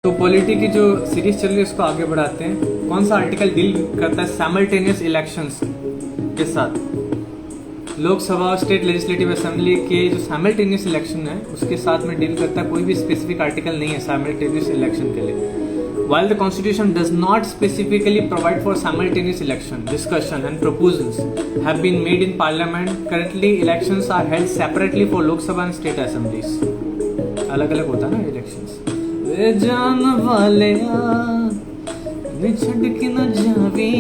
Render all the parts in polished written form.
तो पॉलिटी की जो सीरीज चल रही है उसको आगे बढ़ाते हैं। कौन सा आर्टिकल डील करता है साइमल्टेनियस इलेक्शंस के साथ? लोकसभा और स्टेट लेजिस्लेटिव असेंबली के जो साइमल्टेनियस इलेक्शन है उसके साथ में डील करता है। कोई भी स्पेसिफिक आर्टिकल नहीं है साइमल्टेनियस इलेक्शन के लिए। While the Constitution does not specifically provide for simultaneous election, discussion and proposals have been made in Parliament. Currently, elections are held separately for Lok Sabha and state assemblies. अलग-अलग होता है ना elections. वे जान वाले निछड़ के न Xavi.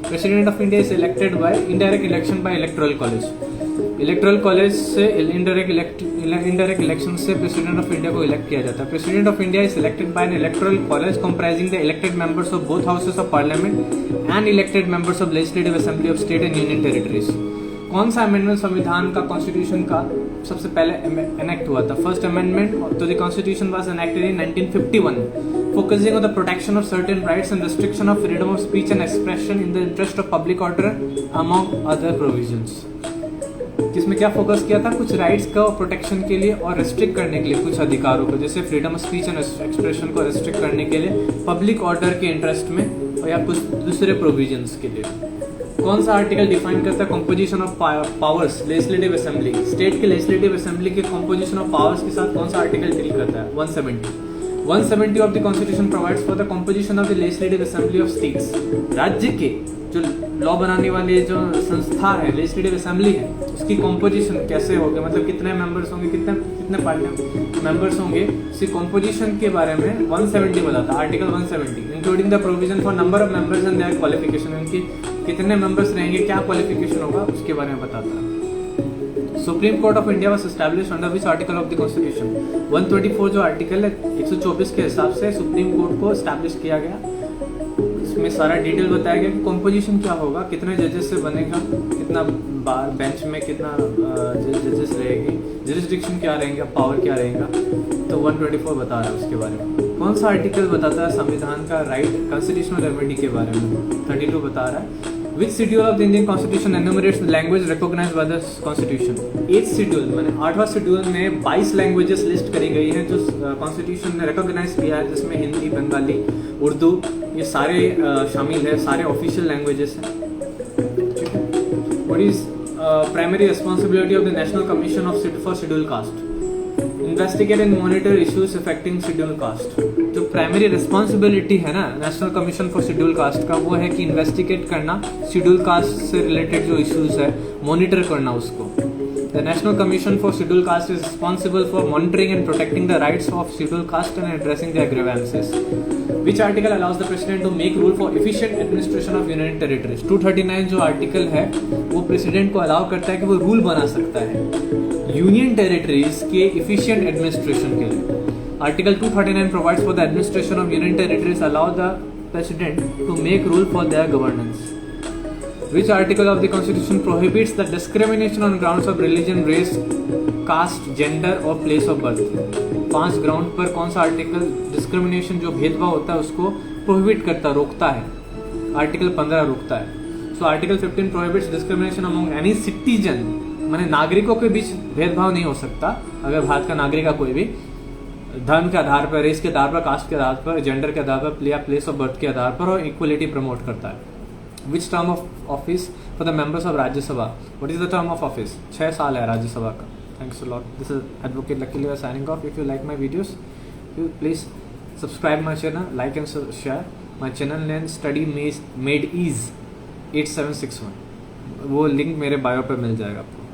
President of India is elected by indirect election by electoral college. Electoral college से indirect election से प्रेसिडेंट ऑफ इंडिया को इलेक्ट किया जाता है। President of India is elected by an electoral college comprising the elected members of both houses of parliament and elected members of legislative assembly of state and union territories. कौन सा amendment संविधान का constitution का सबसे पहले enact हुआ था? First amendment to the constitution was enacted in 1951, focusing on the protection of certain rights and restriction of freedom of speech and expression in the interest of public order among other provisions. जिसमें क्या focus किया था? कुछ rights का protection के लिए और restrict करने के लिए कुछ अधिकारों को, जैसे freedom of speech and expression को रेस्ट्रिक्ट करने के लिए, पब्लिक ऑर्डर के इंटरेस्ट में, और या कुछ दूसरे प्रोविजंस के लिए। कौन सा आर्टिकल डिफाइन करता है composition of powers legislative assembly? State के लेजिस्लेटिव असेंबली के कंपोजिशन ऑफ पावर्स के साथ कौन सा आर्टिकल डील करता है? 170 of the constitution provides for the composition of the legislative assembly of states. राज्य के जो लॉ बनाने वाले जो संस्था है लेजिस्लेटिव असेंबली है उसकी कंपोजिशन कैसे होगा, मतलब कितने मेंबर्स होंगे, कितने पार्लियामेंट मेंबर्स होंगे, इसकी कंपोजिशन के बारे में 170 बताता है। Article 170 including the provision for number of members and their qualification, उनकी कितने मेंबर्स रहेंगे, क्या क्वालिफिकेशन होगा, उसके बारे में बताता है। Supreme court of India was established under which article of the constitution? 124 जो आर्टिकल है 124 के हिसाब से सुप्रीम कोर्ट को एस्टैब्लिश किया गया। इसमें सारा डिटेल बताया गया कि कंपोजिशन क्या होगा, कितने जजेस से बनेगा, कितना बार बेंच में कितना जजेस रहेंगे, जुरिस्डिक्शन क्या रहेंगे, पावर क्या रहेगा। तो 124 बता रहा है उसके बारे में। कौन सा आर्टिकल बताता है संविधान का राइट कॉन्स्टिट्यूशनल रेमेडी के बारे में? 32 बता रहा है। Which schedule of the Indian constitution enumerates the language recognized by the constitution? 8th schedule माने 8वां शेड्यूल में 22 लैंग्वेजेस लिस्ट करी गई है जो कॉन्स्टिट्यूशन ने रिकॉग्नाइज किया है, जिसमें हिंदी, बंगाली, उर्दू, ये सारे शामिल है, सारे ऑफिशियल लैंग्वेजेस हैं। What is primary responsibility of the national commission of for schedule caste? Investigate and monitor issues affecting schedule caste. जो प्राइमरी रिस्पॉन्सिबिलिटी है ना national commission for schedule caste का, वो है कि इन्वेस्टिगेट करना शेड्यूल कास्ट से रिलेटेड जो इश्यूज है, मॉनिटर करना उसको। The National Commission for Scheduled Caste is responsible for monitoring and protecting the rights of scheduled caste and addressing their grievances. Which article allows the president to make rule for efficient administration of union territories? 239 जो article है वो president को allow करता है कि वो rule बना सकता है यूनियन टेरिटरीज के efficient administration के लिए। Article 239 provides for the administration of union territories allow the president to make rule for their governance. Which article of the Constitution prohibits the discrimination on grounds of religion, race, caste, gender or place of birth? 5 ground पर कौन सा article discrimination जो भेदभाव होता है उसको prohibit करता, रोकता है? आर्टिकल 15 रोकता है। So article 15 prohibits discrimination among any citizen, माने नागरिकों के बीच भेदभाव नहीं हो सकता। अगर भारत का नागरिक कोई भी धर्म के आधार पर, रेस के आधार पर, कास्ट के आधार पर, जेंडर के आधार पर या प्लेस ऑफ बर्थ के आधार पर, और इक्वलिटी प्रमोट करता है। Which term of office for the members of Rajya Sabha? What is the term of office? 6 साल है राज्य सभा का। Thanks a lot. This is Advocate Lucky Liva signing off. If you like my videos, you please subscribe my channel, like and share. My channel name Study Made Ease 8761. वो link मेरे bio पे मिल जाएगा आपको।